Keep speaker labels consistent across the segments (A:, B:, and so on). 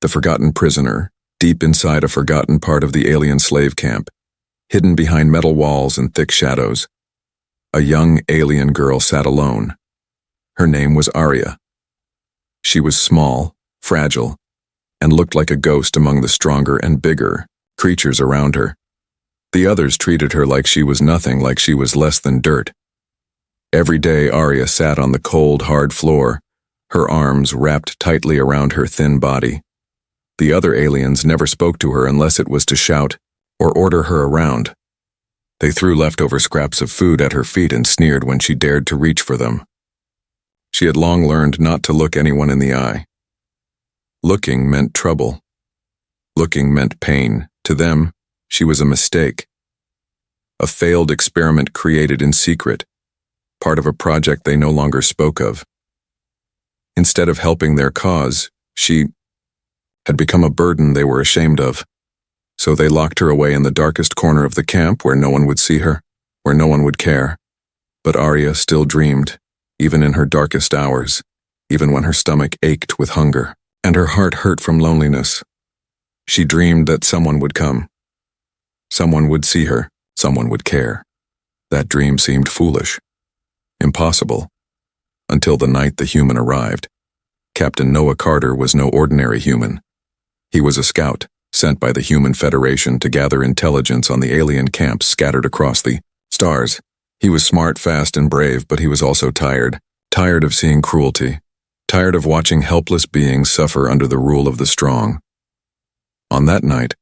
A: The forgotten prisoner, deep inside a forgotten part of the alien slave camp, hidden behind metal walls and thick shadows. A young alien girl sat alone. Her name was Arya. She was small, fragile, and looked like a ghost among the stronger and bigger creatures around her. The others treated her like she was nothing, like she was less than dirt. Every day Arya sat on the cold, hard floor, her arms wrapped tightly around her thin body. The other aliens never spoke to her unless it was to shout or order her around. They threw leftover scraps of food at her feet and sneered when she dared to reach for them. She had long learned not to look anyone in the eye. Looking meant trouble. Looking meant pain. To them, she was a mistake. A failed experiment created in secret, part of a project they no longer spoke of. Instead of helping their cause, she had become a burden they were ashamed of. So they locked her away in the darkest corner of the camp where no one would see her, where no one would care. But Arya still dreamed, even in her darkest hours, even when her stomach ached with hunger and her heart hurt from loneliness. She dreamed that someone would come. Someone would see her, someone would care. That dream seemed foolish, impossible, until the night the human arrived. Captain Noah Carter was no ordinary human. He was a scout, sent by the Human Federation to gather intelligence on the alien camps scattered across the stars. He was smart, fast, and brave, but he was also tired. Tired of seeing cruelty. Tired of watching helpless beings suffer under the rule of the strong. On that night,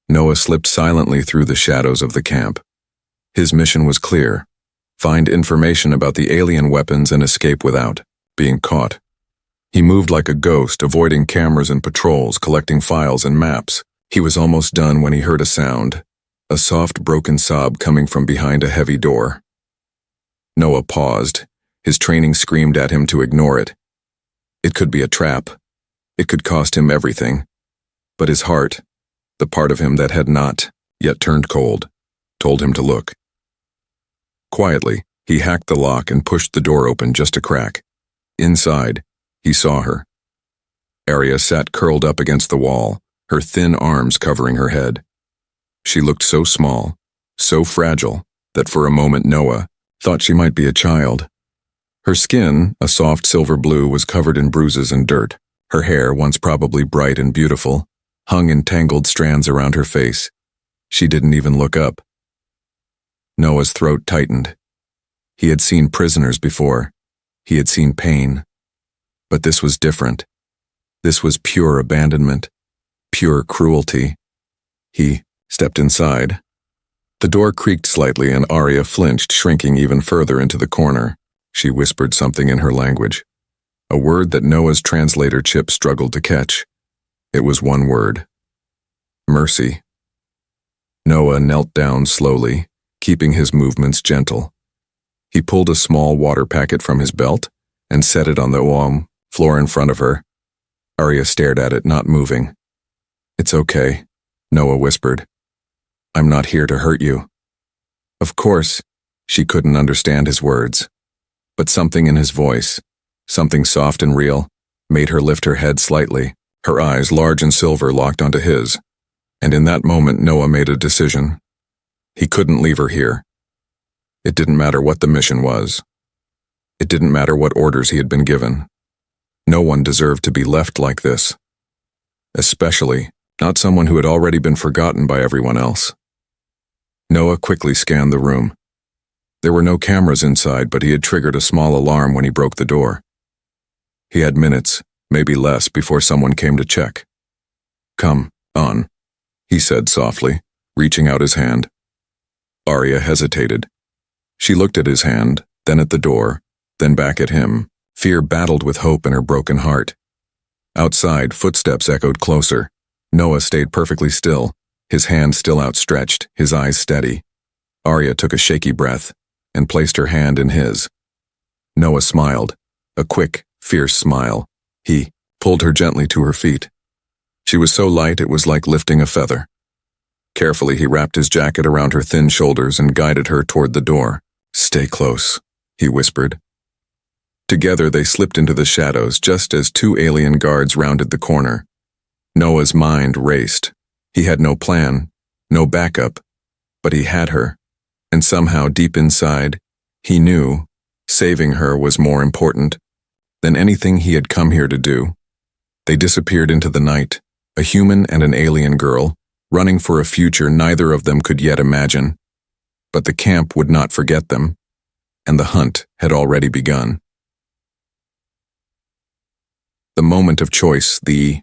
A: Noah slipped silently through the shadows of the camp. His mission was clear: find information about the alien weapons and escape without being caught. He moved like a ghost, avoiding cameras and patrols, collecting files and maps. He was almost done when he heard a sound, a soft, broken sob coming from behind a heavy door. Noah paused. His training screamed at him to ignore it. It could be a trap. It could cost him everything. But his heart, the part of him that had not yet turned cold, told him to look. Quietly, he hacked the lock and pushed the door open just a crack. Inside, he saw her. Arya sat curled up against the wall, her thin arms covering her head. She looked so small, so fragile, that for a moment Noah thought she might be a child. Her skin, a soft silver blue, was covered in bruises and dirt. Her hair, once probably bright and beautiful, hung in tangled strands around her face. She didn't even look up. Noah's throat tightened. He had seen prisoners before. He had seen pain. But this was different. This was pure abandonment, pure cruelty. He stepped inside. The door creaked slightly and Arya flinched, shrinking even further into the corner. She whispered something in her language, a word that Noah's translator chip struggled to catch. It was one word: mercy. Noah knelt down slowly, keeping his movements gentle. He pulled a small water packet from his belt and set it on the floor in front of her. Arya stared at it, not moving. "It's okay," Noah whispered. "I'm not here to hurt you." Of course, she couldn't understand his words. But something in his voice, something soft and real, made her lift her head slightly. Her eyes, large and silver, locked onto his. And in that moment, Noah made a decision. He couldn't leave her here. It didn't matter what the mission was. It didn't matter what orders he had been given. No one deserved to be left like this. Especially not someone who had already been forgotten by everyone else. Noah quickly scanned the room. There were no cameras inside, but he had triggered a small alarm when he broke the door. He had minutes, maybe less, before someone came to check. "Come on," he said softly, reaching out his hand. Arya hesitated. She looked at his hand, then at the door, then back at him. Fear battled with hope in her broken heart. Outside, footsteps echoed closer. Noah stayed perfectly still, his hand still outstretched, his eyes steady. Arya took a shaky breath and placed her hand in his. Noah smiled, a quick, fierce smile. He pulled her gently to her feet. She was so light it was like lifting a feather. Carefully, he wrapped his jacket around her thin shoulders and guided her toward the door. "Stay close," he whispered. Together they slipped into the shadows just as two alien guards rounded the corner. Noah's mind raced. He had no plan, no backup, but he had her, and somehow deep inside, he knew saving her was more important than anything he had come here to do. They disappeared into the night, a human and an alien girl, running for a future neither of them could yet imagine. But the camp would not forget them, and the hunt had already begun. The moment of choice, the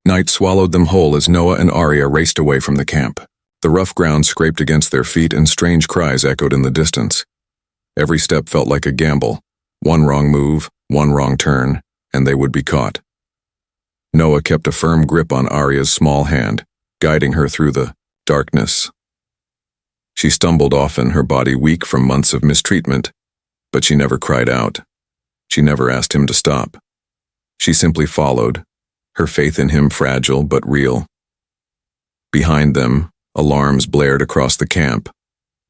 A: night swallowed them whole as Noah and Arya raced away from the camp. The rough ground scraped against their feet and strange cries echoed in the distance. Every step felt like a gamble. One wrong move, one wrong turn, and they would be caught. Noah kept a firm grip on Arya's small hand, guiding her through the darkness. She stumbled often, her body weak from months of mistreatment, but she never cried out. She never asked him to stop. She simply followed, her faith in him fragile but real. Behind them, alarms blared across the camp.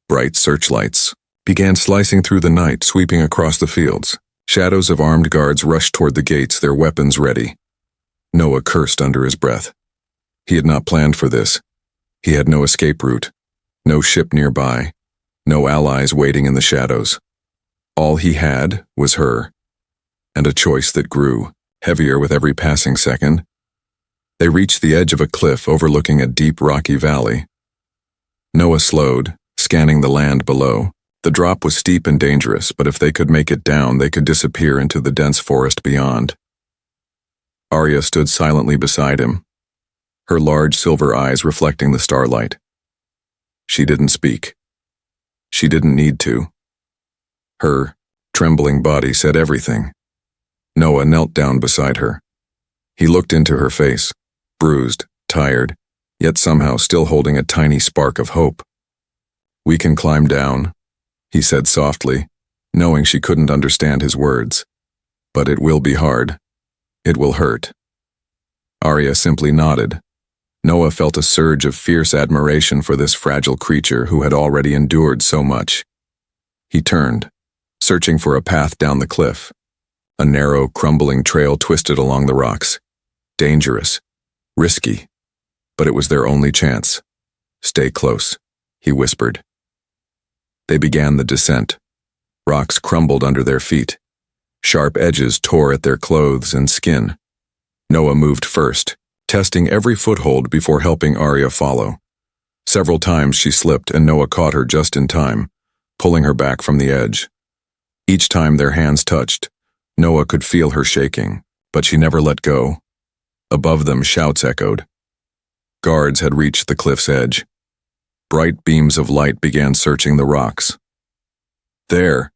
A: Bright searchlights began slicing through the night, sweeping across the fields. Shadows of armed guards rushed toward the gates, their weapons ready. Noah cursed under his breath. He had not planned for this. He had no escape route, no ship nearby, no allies waiting in the shadows. All he had was her, and a choice that grew heavier with every passing second. They reached the edge of a cliff overlooking a deep rocky valley. Noah slowed, scanning the land below. The drop was steep and dangerous, but if they could make it down, they could disappear into the dense forest beyond. Arya stood silently beside him, her large silver eyes reflecting the starlight. She didn't speak. She didn't need to. Her trembling body said everything. Noah knelt down beside her. He looked into her face, bruised, tired, yet somehow still holding a tiny spark of hope. "We can climb down," he said softly, knowing she couldn't understand his words. "But it will be hard. It will hurt." Arya simply nodded. Noah felt a surge of fierce admiration for this fragile creature who had already endured so much. He turned, searching for a path down the cliff. A narrow, crumbling trail twisted along the rocks. Dangerous, risky, but it was their only chance. "Stay close," he whispered. They began the descent. Rocks crumbled under their feet. Sharp edges tore at their clothes and skin. Noah moved first, testing every foothold before helping Arya follow. Several times she slipped and Noah caught her just in time, pulling her back from the edge. Each time their hands touched, Noah could feel her shaking, but she never let go. Above them, shouts echoed. Guards had reached the cliff's edge. Bright beams of light began searching the rocks. "There,"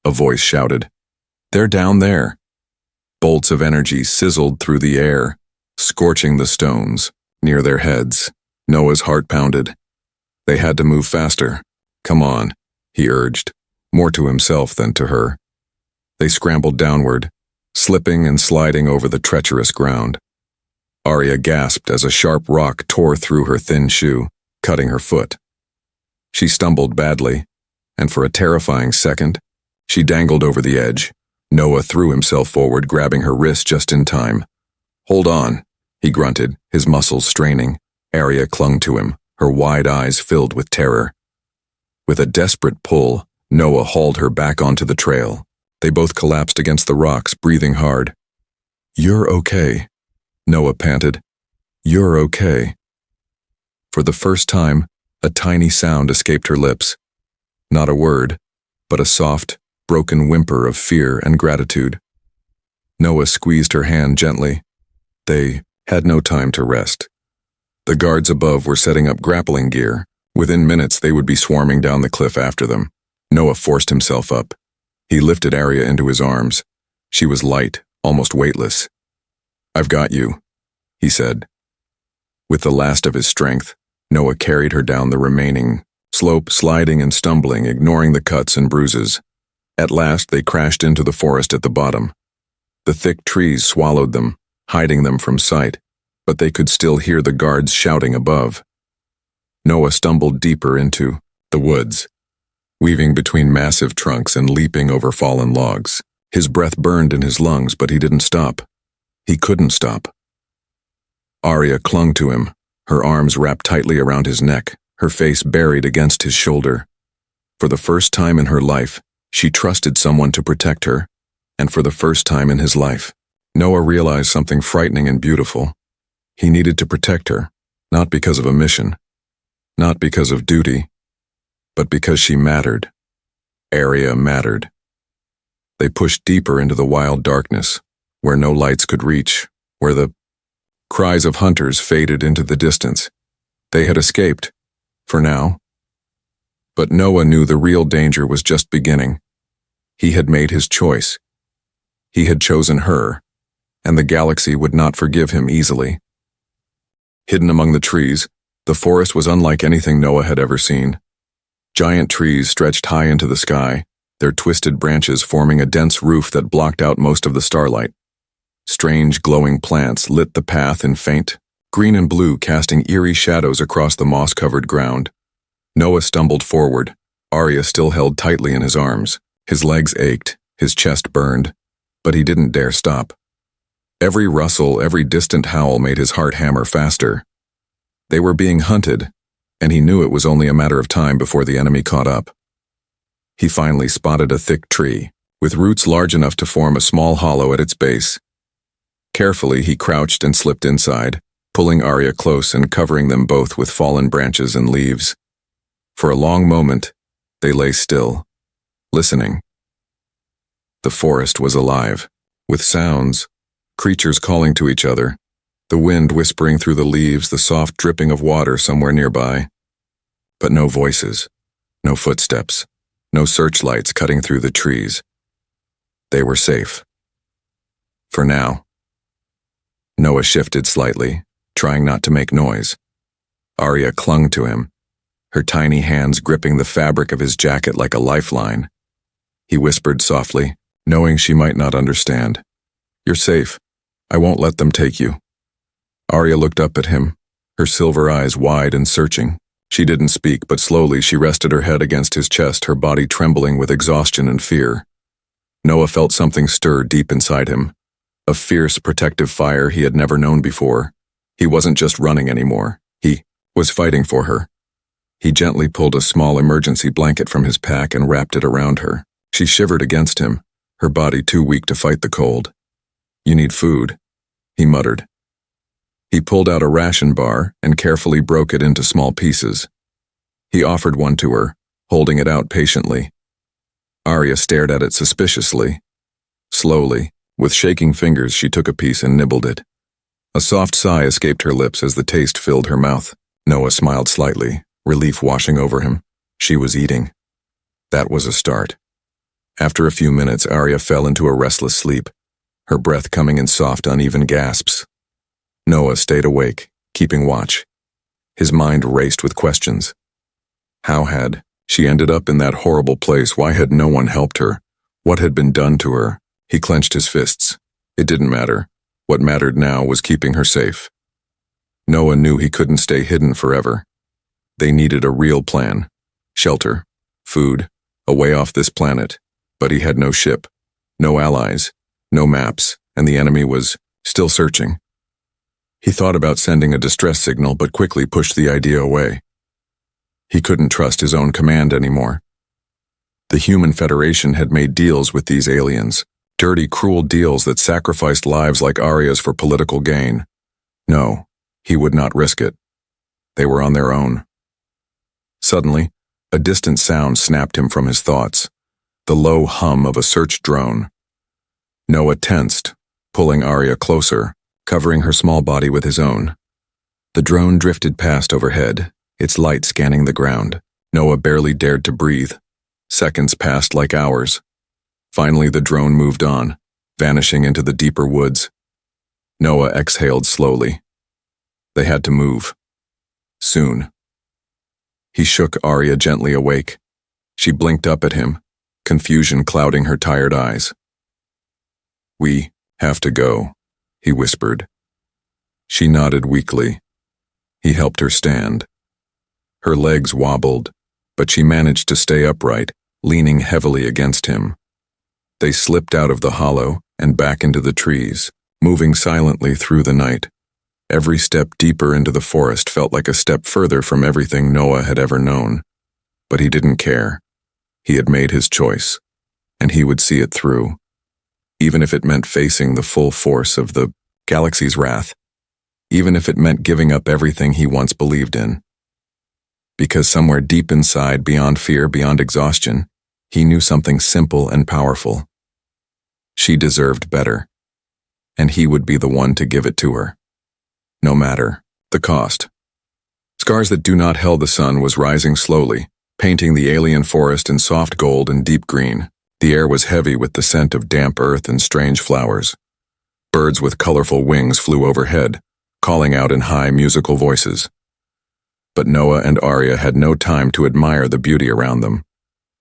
A: a voice shouted. "They're down there." Bolts of energy sizzled through the air, scorching the stones near their heads. Noah's heart pounded. They had to move faster. "Come on," he urged, more to himself than to her. They scrambled downward, slipping and sliding over the treacherous ground. Arya gasped as a sharp rock tore through her thin shoe, cutting her foot. She stumbled badly, and for a terrifying second, she dangled over the edge. Noah threw himself forward, grabbing her wrist just in time. "Hold on," he grunted, his muscles straining. Arya clung to him, her wide eyes filled with terror. With a desperate pull, Noah hauled her back onto the trail. They both collapsed against the rocks, breathing hard. "You're okay," Noah panted. "You're okay." For the first time, a tiny sound escaped her lips. Not a word, but a soft, broken whimper of fear and gratitude. Noah squeezed her hand gently. They had no time to rest. The guards above were setting up grappling gear. Within minutes, they would be swarming down the cliff after them. Noah forced himself up. He lifted Arya into his arms. She was light, almost weightless. "I've got you," he said. With the last of his strength, Noah carried her down the remaining slope, sliding and stumbling, ignoring the cuts and bruises. At last, they crashed into the forest at the bottom. The thick trees swallowed them, hiding them from sight, but they could still hear the guards shouting above. Noah stumbled deeper into the woods, weaving between massive trunks and leaping over fallen logs. His breath burned in his lungs, but he didn't stop. He couldn't stop. Arya clung to him, her arms wrapped tightly around his neck, her face buried against his shoulder. For the first time in her life, she trusted someone to protect her, and for the first time in his life, Noah realized something frightening and beautiful. He needed to protect her, not because of a mission, not because of duty, but because she mattered. Arya mattered. They pushed deeper into the wild darkness, where no lights could reach, where the cries of hunters faded into the distance. They had escaped, for now. But Noah knew the real danger was just beginning. He had made his choice. He had chosen her, and the galaxy would not forgive him easily. Hidden among the trees, the forest was unlike anything Noah had ever seen. Giant trees stretched high into the sky, their twisted branches forming a dense roof that blocked out most of the starlight. Strange glowing plants lit the path in faint, green and blue casting eerie shadows across the moss-covered ground. Noah stumbled forward, Arya still held tightly in his arms. His legs ached, his chest burned, but he didn't dare stop. Every rustle, every distant howl made his heart hammer faster. They were being hunted, and he knew it was only a matter of time before the enemy caught up. He finally spotted a thick tree, with roots large enough to form a small hollow at its base. Carefully, he crouched and slipped inside, pulling Arya close and covering them both with fallen branches and leaves. For a long moment, they lay still, listening. The forest was alive, with sounds, creatures calling to each other, the wind whispering through the leaves, the soft dripping of water somewhere nearby. But no voices, no footsteps, no searchlights cutting through the trees. They were safe. For now. Noah shifted slightly, trying not to make noise. Arya clung to him, her tiny hands gripping the fabric of his jacket like a lifeline. He whispered softly, knowing she might not understand. "You're safe. I won't let them take you." Arya looked up at him, her silver eyes wide and searching. She didn't speak, but slowly she rested her head against his chest, her body trembling with exhaustion and fear. Noah felt something stir deep inside him, a fierce, protective fire he had never known before. He wasn't just running anymore. He was fighting for her. He gently pulled a small emergency blanket from his pack and wrapped it around her. She shivered against him, her body too weak to fight the cold. "You need food," he muttered. He pulled out a ration bar and carefully broke it into small pieces. He offered one to her, holding it out patiently. Arya stared at it suspiciously. Slowly, with shaking fingers, she took a piece and nibbled it. A soft sigh escaped her lips as the taste filled her mouth. Noah smiled slightly, relief washing over him. She was eating. That was a start. After a few minutes, Arya fell into a restless sleep, her breath coming in soft, uneven gasps. Noah stayed awake, keeping watch. His mind raced with questions. How had she ended up in that horrible place? Why had no one helped her? What had been done to her? He clenched his fists. It didn't matter. What mattered now was keeping her safe. Noah knew he couldn't stay hidden forever. They needed a real plan. Shelter, food, a way off this planet. But he had no ship, no allies, no maps, and the enemy was still searching. He thought about sending a distress signal, but quickly pushed the idea away. He couldn't trust his own command anymore. The Human Federation had made deals with these aliens, dirty, cruel deals that sacrificed lives like Arya's for political gain. No, he would not risk it. They were on their own. Suddenly, a distant sound snapped him from his thoughts, the low hum of a search drone. Noah tensed, pulling Arya closer, covering her small body with his own. The drone drifted past overhead, its light scanning the ground. Noah barely dared to breathe. Seconds passed like hours. Finally, the drone moved on, vanishing into the deeper woods. Noah exhaled slowly. They had to move. Soon. He shook Arya gently awake. She blinked up at him, confusion clouding her tired eyes. "We have to go," he whispered. She nodded weakly. He helped her stand. Her legs wobbled, but she managed to stay upright, leaning heavily against him. They slipped out of the hollow and back into the trees, moving silently through the night. Every step deeper into the forest felt like a step further from everything Noah had ever known. But he didn't care. He had made his choice, and he would see it through, even if it meant facing the full force of the galaxy's wrath, even if it meant giving up everything he once believed in. Because somewhere deep inside, beyond fear, beyond exhaustion, he knew something simple and powerful. She deserved better, and he would be the one to give it to her. No matter the cost. Scars that do not held the sun was rising slowly, painting the alien forest in soft gold and deep green. The air was heavy with the scent of damp earth and strange flowers. Birds with colorful wings flew overhead, calling out in high musical voices. But Noah and Arya had no time to admire the beauty around them.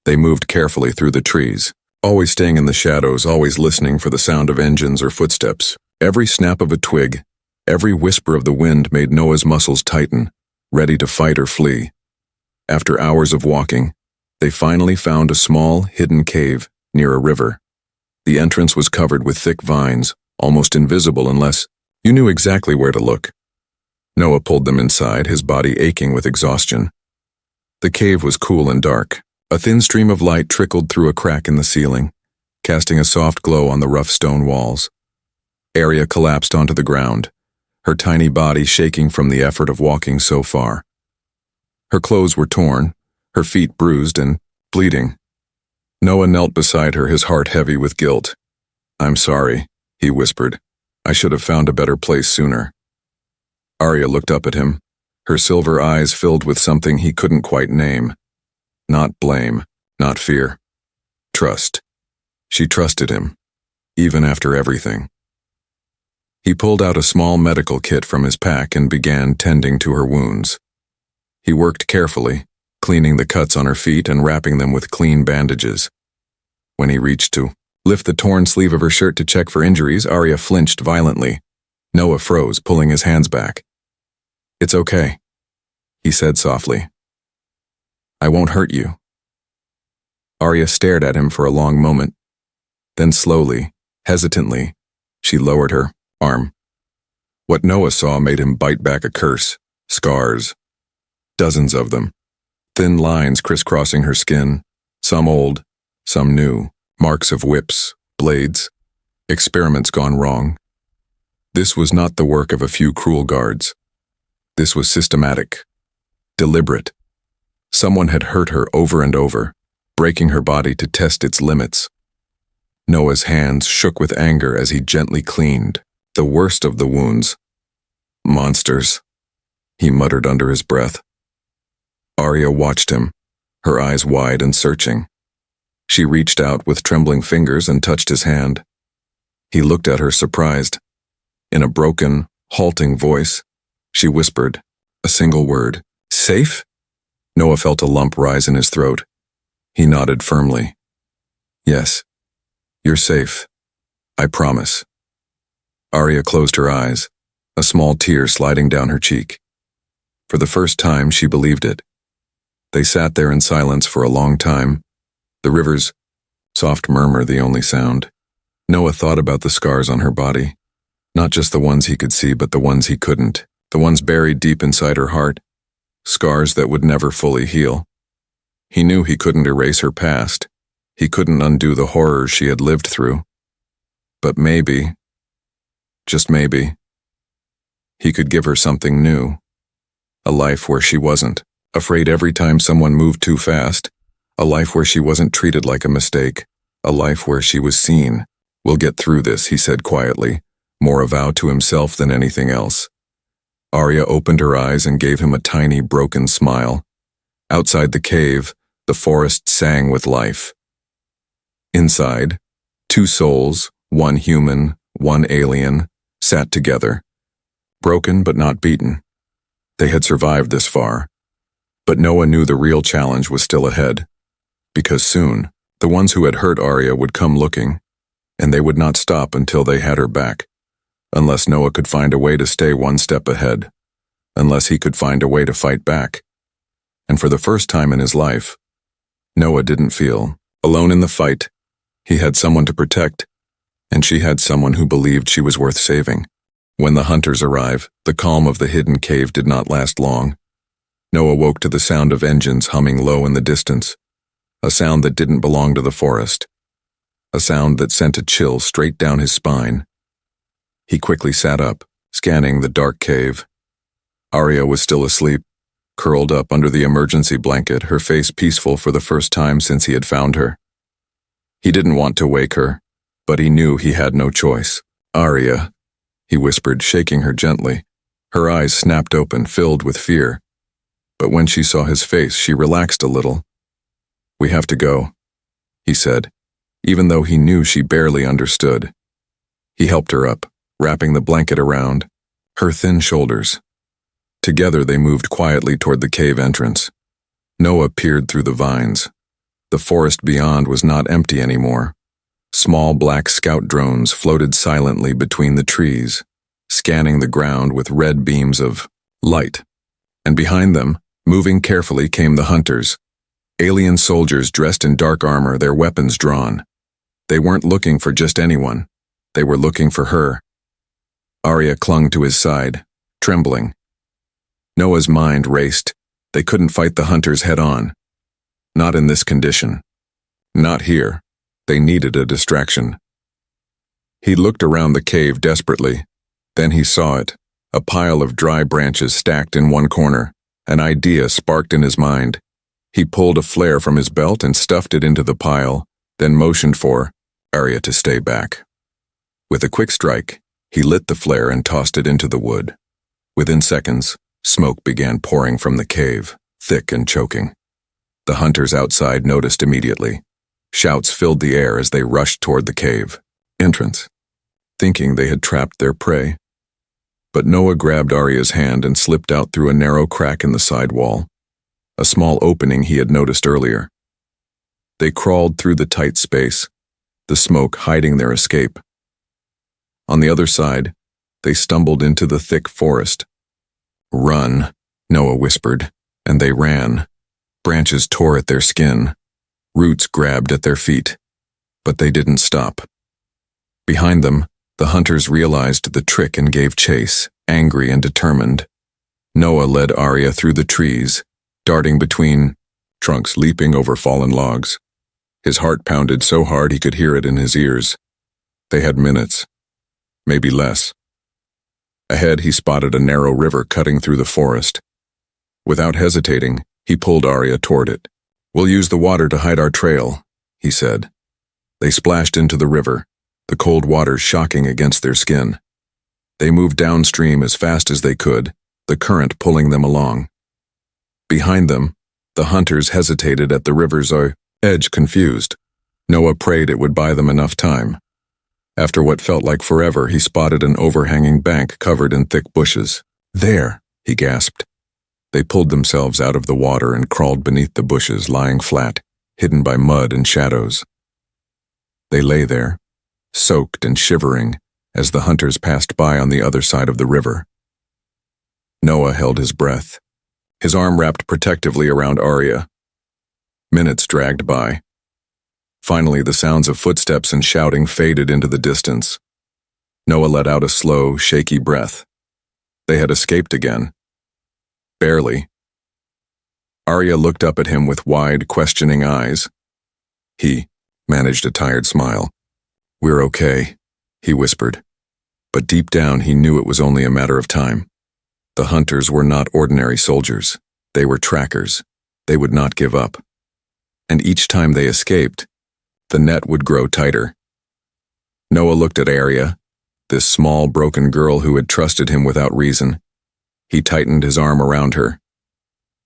A: They moved carefully through the trees, always staying in the shadows, always listening for the sound of engines or footsteps. Every snap of a twig, every whisper of the wind made Noah's muscles tighten, ready to fight or flee. After hours of walking, they finally found a small, hidden cave near a river. The entrance was covered with thick vines, almost invisible unless you knew exactly where to look. Noah pulled them inside, his body aching with exhaustion. The cave was cool and dark. A thin stream of light trickled through a crack in the ceiling, casting a soft glow on the rough stone walls. Arya collapsed onto the ground, her tiny body shaking from the effort of walking so far. Her clothes were torn, her feet bruised and bleeding. Noah knelt beside her, his heart heavy with guilt. "I'm sorry," he whispered. "I should have found a better place sooner." Arya looked up at him, her silver eyes filled with something he couldn't quite name. Not blame, not fear. Trust. She trusted him, even after everything. He pulled out a small medical kit from his pack and began tending to her wounds. He worked carefully, cleaning the cuts on her feet and wrapping them with clean bandages. When he reached to lift the torn sleeve of her shirt to check for injuries, Arya flinched violently. Noah froze, pulling his hands back. "It's okay," he said softly. "I won't hurt you." Arya stared at him for a long moment. Then slowly, hesitantly, she lowered her arm. What Noah saw made him bite back a curse. Scars. Dozens of them. Thin lines crisscrossing her skin, some old, some new, marks of whips, blades, experiments gone wrong. This was not the work of a few cruel guards. This was systematic, deliberate. Someone had hurt her over and over, breaking her body to test its limits. Noah's hands shook with anger as he gently cleaned the worst of the wounds. "Monsters," he muttered under his breath. Arya watched him, her eyes wide and searching. She reached out with trembling fingers and touched his hand. He looked at her surprised. In a broken, halting voice, she whispered a single word. "Safe?" Noah felt a lump rise in his throat. He nodded firmly. "Yes, you're safe. I promise." Arya closed her eyes, a small tear sliding down her cheek. For the first time, she believed it. They sat there in silence for a long time, the river's soft murmur the only sound. Noah thought about the scars on her body, not just the ones he could see, but the ones he couldn't, the ones buried deep inside her heart, scars that would never fully heal. He knew he couldn't erase her past. He couldn't undo the horrors she had lived through. But maybe, just maybe, he could give her something new. A life where she wasn't afraid every time someone moved too fast. A life where she wasn't treated like a mistake. A life where she was seen. "We'll get through this," he said quietly, more a vow to himself than anything else. Arya opened her eyes and gave him a tiny, broken smile. Outside the cave, the forest sang with life. Inside, two souls, one human, one alien, sat together. Broken but not beaten. They had survived this far. But Noah knew the real challenge was still ahead. Because soon, the ones who had hurt Arya would come looking, and they would not stop until they had her back. Unless Noah could find a way to stay one step ahead. Unless he could find a way to fight back. And for the first time in his life, Noah didn't feel alone in the fight. He had someone to protect, and she had someone who believed she was worth saving. When the hunters arrive, the calm of the hidden cave did not last long. Noah woke to the sound of engines humming low in the distance, a sound that didn't belong to the forest, a sound that sent a chill straight down his spine. He quickly sat up, scanning the dark cave. Arya was still asleep, curled up under the emergency blanket, her face peaceful for the first time since he had found her. He didn't want to wake her, but he knew he had no choice. "Arya," he whispered, shaking her gently. Her eyes snapped open, filled with fear. But when she saw his face, she relaxed a little. "We have to go," he said, even though he knew she barely understood. He helped her up, wrapping the blanket around her thin shoulders. Together they moved quietly toward the cave entrance. Noah peered through the vines. The forest beyond was not empty anymore. Small black scout drones floated silently between the trees, scanning the ground with red beams of light. And behind them, moving carefully, came the hunters. Alien soldiers dressed in dark armor, their weapons drawn. They weren't looking for just anyone. They were looking for her. Arya clung to his side, trembling. Noah's mind raced. They couldn't fight the hunters head-on. Not in this condition. Not here. They needed a distraction. He looked around the cave desperately. Then he saw it, a pile of dry branches stacked in one corner. An idea sparked in his mind. He pulled a flare from his belt and stuffed it into the pile, then motioned for Arya to stay back. With a quick strike, he lit the flare and tossed it into the wood. Within seconds, smoke began pouring from the cave, thick and choking. The hunters outside noticed immediately. Shouts filled the air as they rushed toward the cave entrance, thinking they had trapped their prey. But Noah grabbed Arya's hand and slipped out through a narrow crack in the side wall, a small opening he had noticed earlier. They crawled through the tight space, the smoke hiding their escape. On the other side, they stumbled into the thick forest. "Run," Noah whispered, and they ran. Branches tore at their skin. Roots grabbed at their feet. But they didn't stop. Behind them, the hunters realized the trick and gave chase, angry and determined. Noah led Arya through the trees, darting between trunks, leaping over fallen logs. His heart pounded so hard he could hear it in his ears. They had minutes, maybe less. Ahead, he spotted a narrow river cutting through the forest. Without hesitating, he pulled Arya toward it. "We'll use the water to hide our trail," he said. They splashed into the river, the cold water shocking against their skin. They moved downstream as fast as they could, the current pulling them along. Behind them, the hunters hesitated at the river's edge, confused. Noah prayed it would buy them enough time. After what felt like forever, he spotted an overhanging bank covered in thick bushes. "There," he gasped. They pulled themselves out of the water and crawled beneath the bushes, lying flat, hidden by mud and shadows. They lay there, soaked and shivering, as the hunters passed by on the other side of the river. Noah held his breath, his arm wrapped protectively around Arya. Minutes dragged by. Finally, the sounds of footsteps and shouting faded into the distance. Noah let out a slow, shaky breath. They had escaped again. Barely. Arya looked up at him with wide, questioning eyes. He managed a tired smile. "We're okay," he whispered. But deep down he knew it was only a matter of time. The hunters were not ordinary soldiers. They were trackers. They would not give up. And each time they escaped, the net would grow tighter. Noah looked at Arya, this small, broken girl who had trusted him without reason. He tightened his arm around her.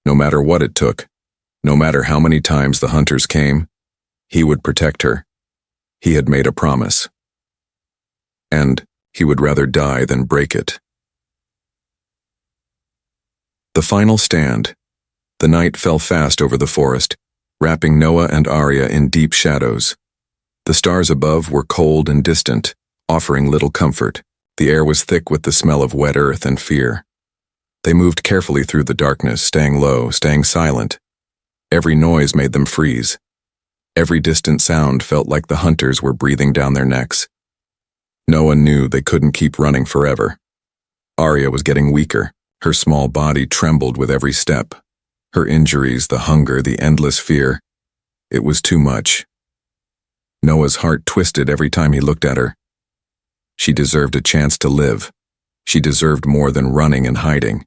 A: No matter what it took, no matter how many times the hunters came, he would protect her. He had made a promise. And he would rather die than break it. The final stand. The night fell fast over the forest, wrapping Noah and Arya in deep shadows. The stars above were cold and distant, offering little comfort. The air was thick with the smell of wet earth and fear. They moved carefully through the darkness, staying low, staying silent. Every noise made them freeze. Every distant sound felt like the hunters were breathing down their necks. Noah knew they couldn't keep running forever. Arya was getting weaker. Her small body trembled with every step. Her injuries, the hunger, the endless fear. It was too much. Noah's heart twisted every time he looked at her. She deserved a chance to live. She deserved more than running and hiding.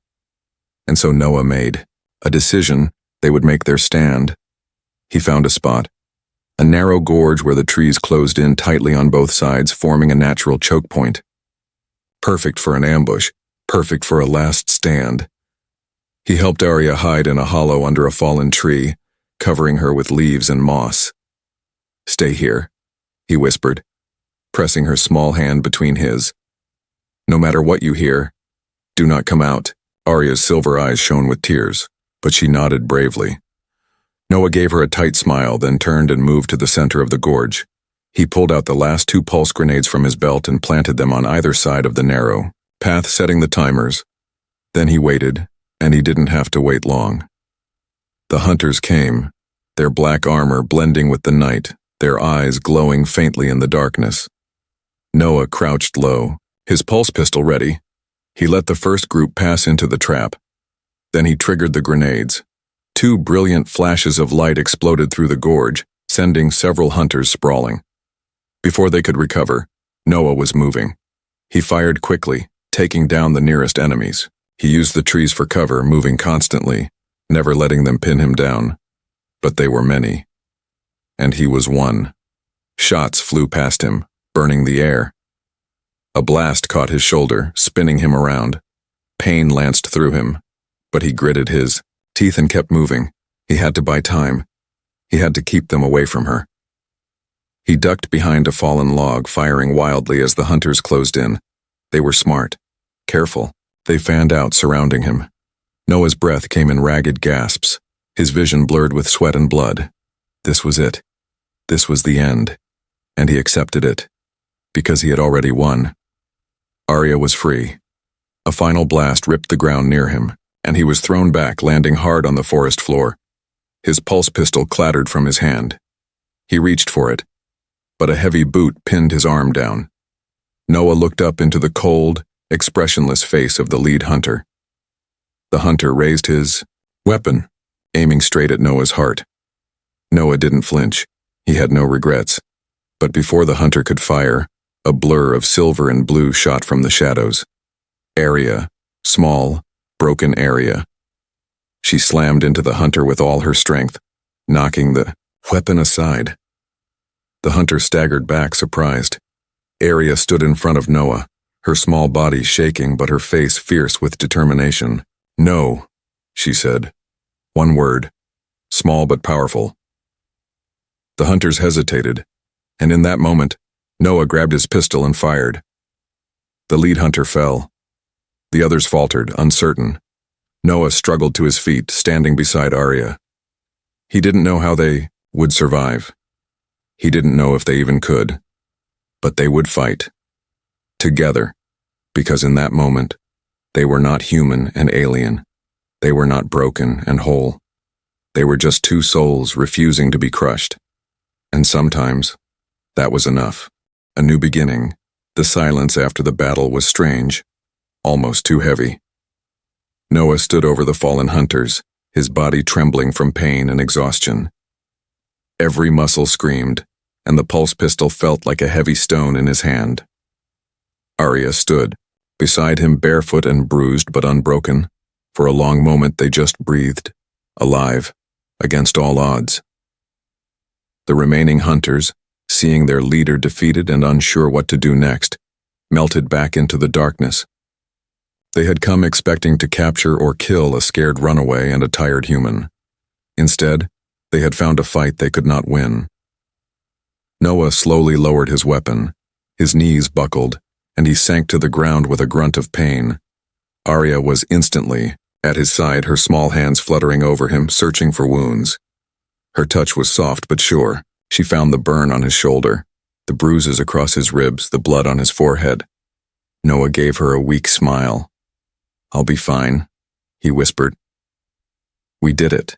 A: And so Noah made a decision. They would make their stand. He found a spot. A narrow gorge where the trees closed in tightly on both sides, forming a natural choke point. Perfect for an ambush. Perfect for a last stand. He helped Arya hide in a hollow under a fallen tree, covering her with leaves and moss. "Stay here," he whispered, pressing her small hand between his. "No matter what you hear, do not come out." Arya's silver eyes shone with tears, but she nodded bravely. Noah gave her a tight smile, then turned and moved to the center of the gorge. He pulled out the last 2 pulse grenades from his belt and planted them on either side of the narrow path, setting the timers. Then he waited, and he didn't have to wait long. The hunters came, their black armor blending with the night, their eyes glowing faintly in the darkness. Noah crouched low, his pulse pistol ready. He let the first group pass into the trap. Then he triggered the grenades. 2 brilliant flashes of light exploded through the gorge, sending several hunters sprawling. Before they could recover, Noah was moving. He fired quickly, taking down the nearest enemies. He used the trees for cover, moving constantly, never letting them pin him down. But they were many. And he was one. Shots flew past him, burning the air. A blast caught his shoulder, spinning him around. Pain lanced through him, but he gritted his teeth and kept moving. He had to buy time. He had to keep them away from her. He ducked behind a fallen log, firing wildly as the hunters closed in. They were smart, careful. They fanned out, surrounding him. Noah's breath came in ragged gasps, his vision blurred with sweat and blood. This was it. This was the end. And he accepted it, because he had already won. Arya was free. A final blast ripped the ground near him, and he was thrown back, landing hard on the forest floor. His pulse pistol clattered from his hand. He reached for it, but a heavy boot pinned his arm down. Noah looked up into the cold, expressionless face of the lead hunter. The hunter raised his weapon, aiming straight at Noah's heart. Noah didn't flinch. He had no regrets. But before the hunter could fire, a blur of silver and blue shot from the shadows. Arya, small, broken Arya. She slammed into the hunter with all her strength, knocking the weapon aside. The hunter staggered back, surprised. Arya stood in front of Noah, her small body shaking but her face fierce with determination. "No," she said. One word, small but powerful. The hunters hesitated, and in that moment, Noah grabbed his pistol and fired. The lead hunter fell. The others faltered, uncertain. Noah struggled to his feet, standing beside Arya. He didn't know how they would survive. He didn't know if they even could. But they would fight. Together. Because in that moment, they were not human and alien. They were not broken and whole. They were just 2 souls refusing to be crushed. And sometimes, that was enough. A new beginning. The silence after the battle was strange, almost too heavy. Noah stood over the fallen hunters, his body trembling from pain and exhaustion. Every muscle screamed, and the pulse pistol felt like a heavy stone in his hand. Arya stood, beside him, barefoot and bruised but unbroken. For a long moment they just breathed, alive, against all odds. The remaining hunters, seeing their leader defeated and unsure what to do next, melted back into the darkness. They had come expecting to capture or kill a scared runaway and a tired human. Instead, they had found a fight they could not win. Noah slowly lowered his weapon. His knees buckled, and he sank to the ground with a grunt of pain. Arya was instantly at his side, her small hands fluttering over him, searching for wounds. Her touch was soft but sure. She found the burn on his shoulder, the bruises across his ribs, the blood on his forehead. Noah gave her a weak smile. "I'll be fine," he whispered. "We did it."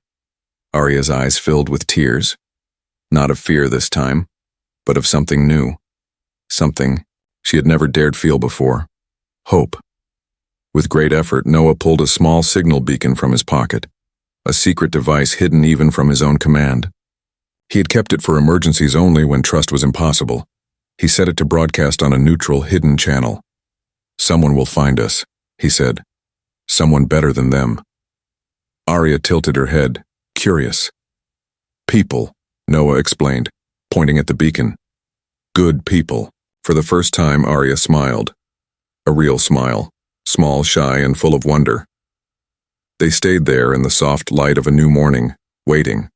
A: Arya's eyes filled with tears. Not of fear this time, but of something new. Something she had never dared feel before. Hope. With great effort, Noah pulled a small signal beacon from his pocket, a secret device hidden even from his own command. He had kept it for emergencies only when trust was impossible. He set it to broadcast on a neutral, hidden channel. "Someone will find us," he said. "Someone better than them." Arya tilted her head, curious. "People," Noah explained, pointing at the beacon. "Good people." For the first time, Arya smiled. A real smile, small, shy, and full of wonder. They stayed there in the soft light of a new morning, waiting.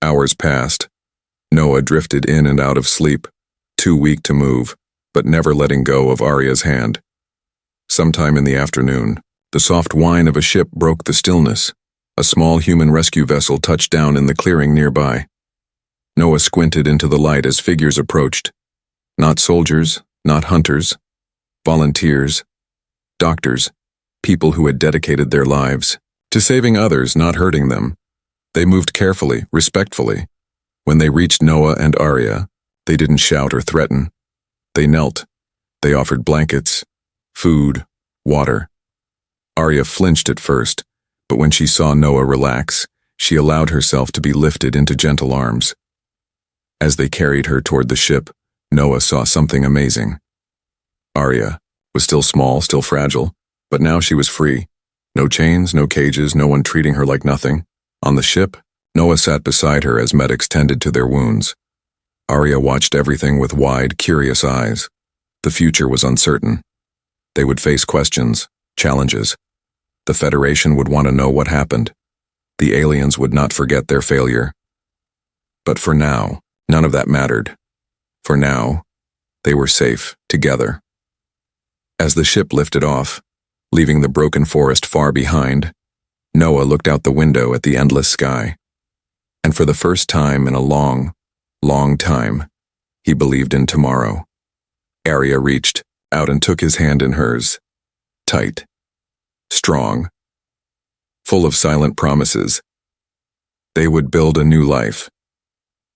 A: Hours passed. Noah drifted in and out of sleep, too weak to move, but never letting go of Arya's hand. Sometime in the afternoon, the soft whine of a ship broke the stillness. A small human rescue vessel touched down in the clearing nearby. Noah squinted into the light as figures approached. Not soldiers, not hunters. Volunteers. Doctors. People who had dedicated their lives to saving others, not hurting them. They moved carefully, respectfully. When they reached Noah and Arya, they didn't shout or threaten. They knelt. They offered blankets, food, water. Arya flinched at first, but when she saw Noah relax, she allowed herself to be lifted into gentle arms. As they carried her toward the ship, Noah saw something amazing. Arya was still small, still fragile, but now she was free. No chains, no cages, no one treating her like nothing. On the ship, Noah sat beside her as medics tended to their wounds. Arya watched everything with wide, curious eyes. The future was uncertain. They would face questions, challenges. The Federation would want to know what happened. The aliens would not forget their failure. But for now, none of that mattered. For now, they were safe, together. As the ship lifted off, leaving the broken forest far behind, Noah looked out the window at the endless sky. And for the first time in a long, long time, he believed in tomorrow. Arya reached out and took his hand in hers. Tight. Strong. Full of silent promises. They would build a new life.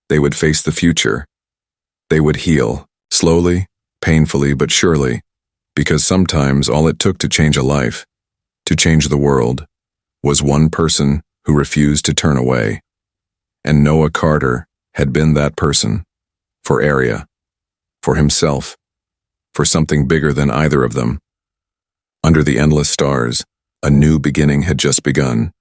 A: They would face the future. They would heal, slowly, painfully, but surely, because sometimes all it took to change a life, to change the world, was one person who refused to turn away. And Noah Carter had been that person, for Arya, for himself, for something bigger than either of them. Under the endless stars, a new beginning had just begun.